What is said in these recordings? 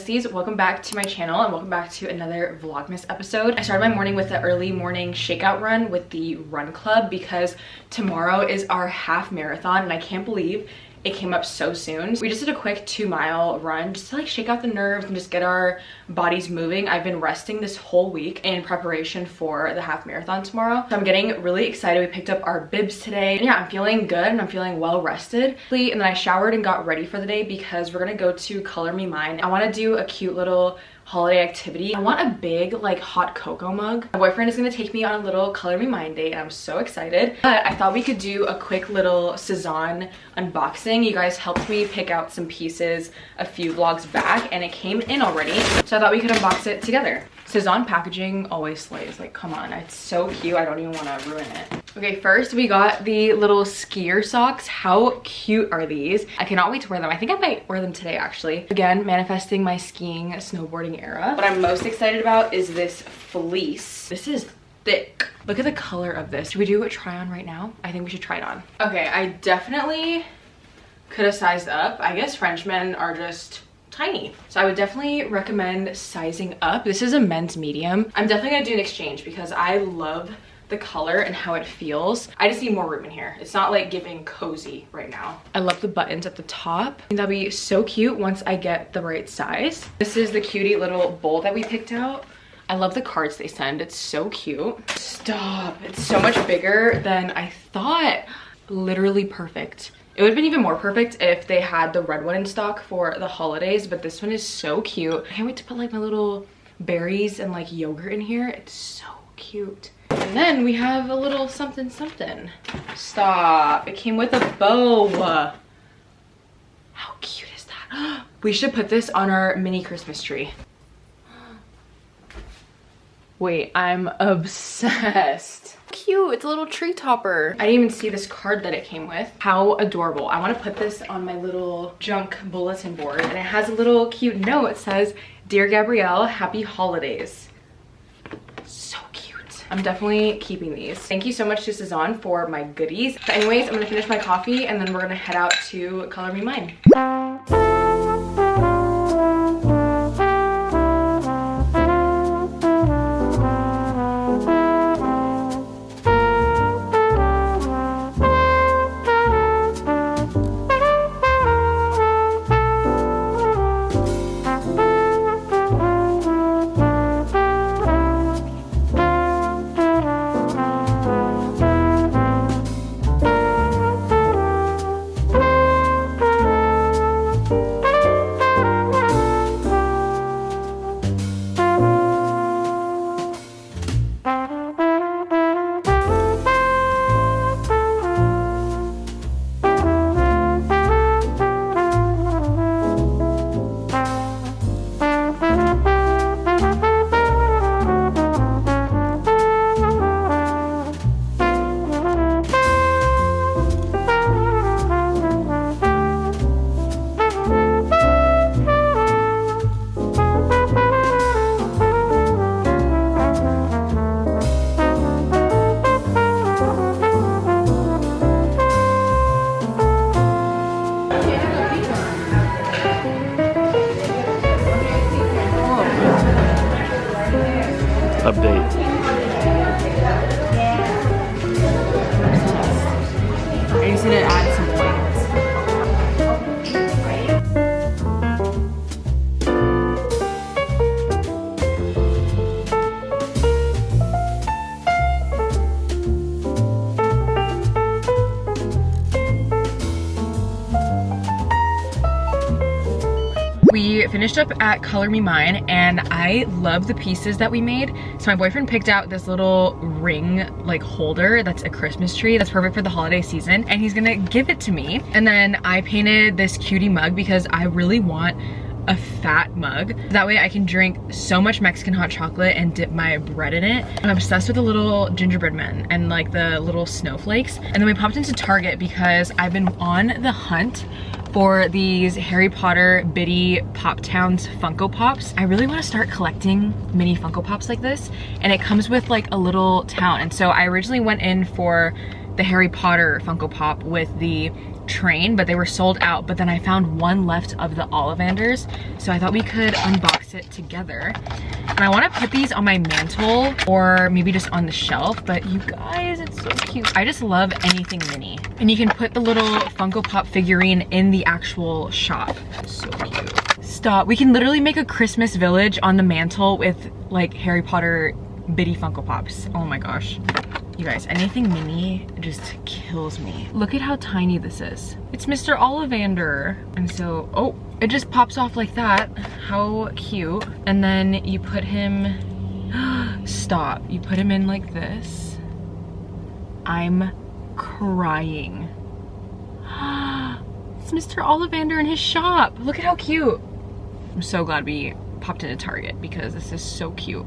besties, welcome back to my channel and welcome back to another vlogmas episode. I started my morning with the early morning shakeout run with the run club because tomorrow is our half marathon and I can't believe it came up so soon. We just did a quick 2-mile run just to like shake out the nerves and just get our bodies moving. I've been resting this whole week in preparation for the half marathon tomorrow. So I'm getting really excited. We picked up our bibs today. And yeah, I'm feeling good and I'm feeling well rested. And then I showered and got ready for the day because we're gonna go to Color Me Mine. I wanna do a cute little holiday activity. I want a big like hot cocoa mug. My boyfriend is gonna take me on a little Color Me Mine date and I'm so excited. But I thought we could do a quick little sezane unboxing. You guys helped me pick out some pieces a few vlogs back and it came in already. So I thought we could unbox it together. Sezane packaging always slays, like come on, it's so cute. I don't even want to ruin it. Okay, first we got the little skier socks. How cute are these? I cannot wait to wear them. I think I might wear them today actually. Again, manifesting my skiing, snowboarding era. What I'm most excited about is this fleece. This is thick. Look at the color of this. Should we do a try on right now? I think we should try it on. Okay, I definitely could have sized up. I guess Frenchmen are just tiny. So I would definitely recommend sizing up. This is a men's medium. I'm definitely gonna do an exchange because I love the color and how it feels. I just need more room in here. It's not like giving cozy right now. I love the buttons at the top. I think that'll be so cute once I get the right size. This is the cutie little bowl that we picked out. I love the cards they send. It's so cute. Stop. It's so much bigger than I thought. Literally perfect. It would have been even more perfect if they had the red one in stock for the holidays, but this one is so cute. I can't wait to put like my little berries and like yogurt in here. It's so cute. And then we have a little something something. Stop. It came with a bow. How cute is that? We should put this on our mini Christmas tree. Wait, I'm obsessed. Cute, it's a little tree topper. I didn't even see this card that it came with. How adorable. I want to put this on my little junk bulletin board and it has a little cute note. It says, "Dear Gabrielle, happy holidays." So cute. I'm definitely keeping these. Thank you so much to Sezane for my goodies. But anyways, I'm gonna finish my coffee and then we're gonna head out to Color Me Mine. Update. I just need to add some points. We finished up at Color Me Mine and I love the pieces that we made. So my boyfriend picked out this little ring like holder that's a Christmas tree that's perfect for the holiday season and he's gonna give it to me. And then I painted this cutie mug because I really want a fat mug. That way I can drink so much Mexican hot chocolate and dip my bread in it. I'm obsessed with the little gingerbread men and like the little snowflakes. And then we popped into Target because I've been on the hunt for these Harry Potter Biddy Pop Towns Funko Pops. I really want to start collecting mini Funko Pops like this, and it comes with like a little town. And so I originally went in for the Harry Potter Funko Pop with the train, but they were sold out. But then I found one left of the Ollivanders, so I thought we could unbox it together. And I want to put these on my mantle or maybe just on the shelf, but you guys, it's so cute. I just love anything mini. And you can put the little Funko Pop figurine in the actual shop. So cute. Stop. We can literally make a Christmas village on the mantle with like Harry Potter bitty Funko Pops. Oh my gosh. You guys, anything mini just kills me. Look at how tiny this is. It's Mr. Ollivander. And so, oh, it just pops off like that. How cute. And then you put him, stop. You put him in like this. I'm crying. It's Mr. Ollivander in his shop. Look at how cute. I'm so glad we popped into Target because this is so cute.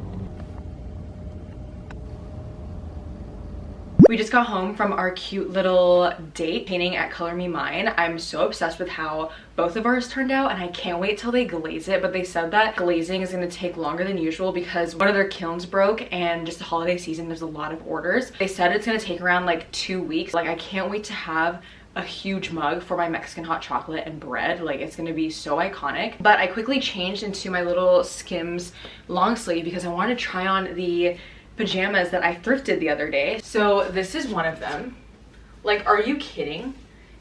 We just got home from our cute little date painting at Color Me Mine. I'm so obsessed with how both of ours turned out and I can't wait till they glaze it, but they said that glazing is gonna take longer than usual because one of their kilns broke and just the holiday season, there's a lot of orders. They said it's gonna take around like 2 weeks. Like I can't wait to have a huge mug for my Mexican hot chocolate and bread. Like it's gonna be so iconic. But I quickly changed into my little Skims long sleeve because I wanted to try on the pajamas that I thrifted the other day. So this is one of them. Like, are you kidding?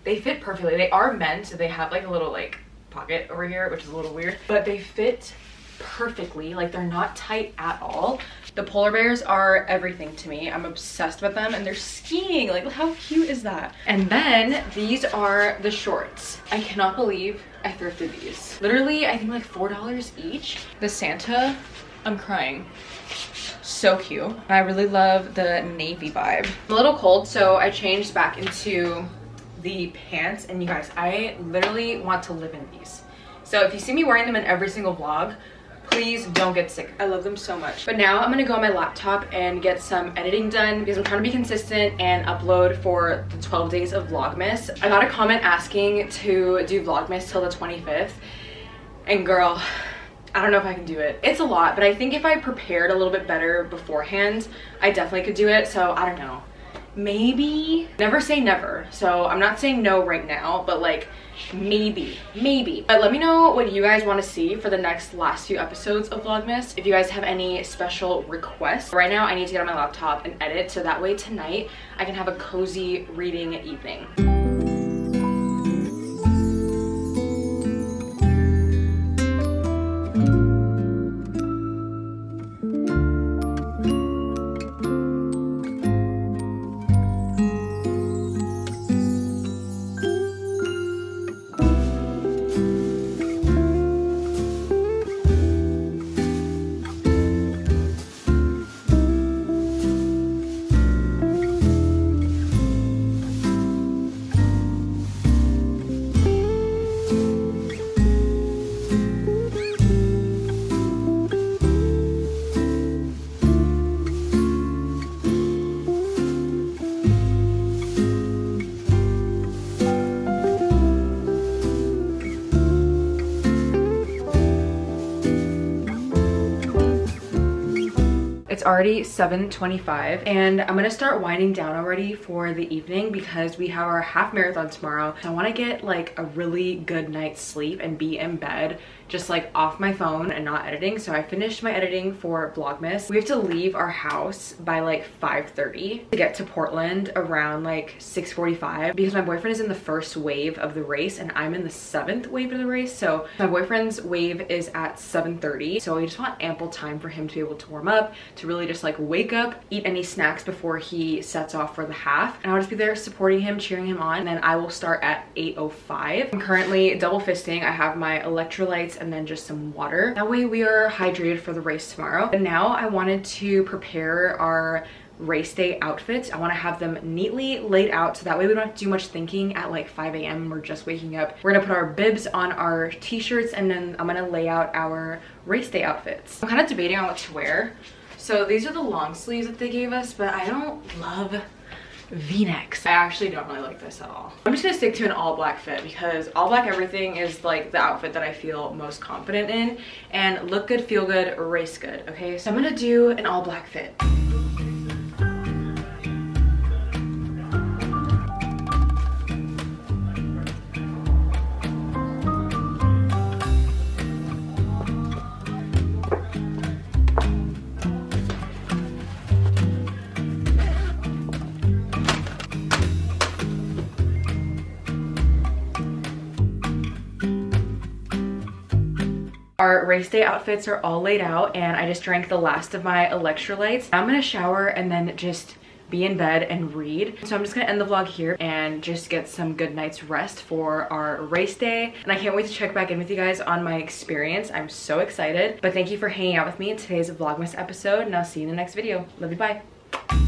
They fit perfectly. They are men's, so they have like a little like pocket over here, which is a little weird, but they fit perfectly. Like they're not tight at all. The polar bears are everything to me. I'm obsessed with them and they're skiing. Like how cute is that? And then these are the shorts. I cannot believe I thrifted these. Literally, I think like $4 each. The Santa, I'm crying. So cute. I really love the navy vibe. I'm a little cold, so I changed back into the pants, and you guys, I literally want to live in these. So if you see me wearing them in every single vlog, please don't get sick. I love them so much. But now I'm gonna go on my laptop and get some editing done because I'm trying to be consistent and upload for the 12 days of Vlogmas. I got a comment asking to do Vlogmas till the 25th, and girl, I don't know if I can do it. It's a lot, but I think if I prepared a little bit better beforehand, I definitely could do it. So I don't know. Maybe. Never say never. So I'm not saying no right now, but like maybe. But let me know what you guys want to see for the last few episodes of Vlogmas. If you guys have any special requests. Right now I need to get on my laptop and edit so that way tonight I can have a cozy reading evening. It's already 7:25 and I'm gonna start winding down already for the evening because we have our half marathon tomorrow. So I want to get like a really good night's sleep and be in bed just like off my phone and not editing. So I finished my editing for Vlogmas. We have to leave our house by like 5:30 to get to Portland around like 6:45 because my boyfriend is in the first wave of the race and I'm in the 7th wave of the race. So my boyfriend's wave is at 7:30. So I just want ample time for him to be able to warm up, to really just like wake up, eat any snacks before he sets off for the half, and I'll just be there supporting him, cheering him on, and then I will start at 8:05. I'm currently double fisting. I have my electrolytes and then just some water. That way we are hydrated for the race tomorrow. But now I wanted to prepare our race day outfits. I want to have them neatly laid out so that way we don't have to do much thinking at like 5 a.m. We're just waking up. We're gonna put our bibs on our t-shirts and then I'm gonna lay out our race day outfits. I'm kind of debating on what to wear. So these are the long sleeves that they gave us, but I don't love V-necks. I actually don't really like this at all. I'm just gonna stick to an all black fit because all black everything is like the outfit that I feel most confident in, and look good, feel good, race good, okay? So I'm gonna do an all black fit. our race day outfits are all laid out and I just drank the last of my electrolytes. I'm gonna shower and then just be in bed and read. So I'm just gonna end the vlog here and just get some good night's rest for our race day. And I can't wait to check back in with you guys on my experience. I'm so excited. But thank you for hanging out with me in today's Vlogmas episode, and I'll see you in the next video. Love you, bye.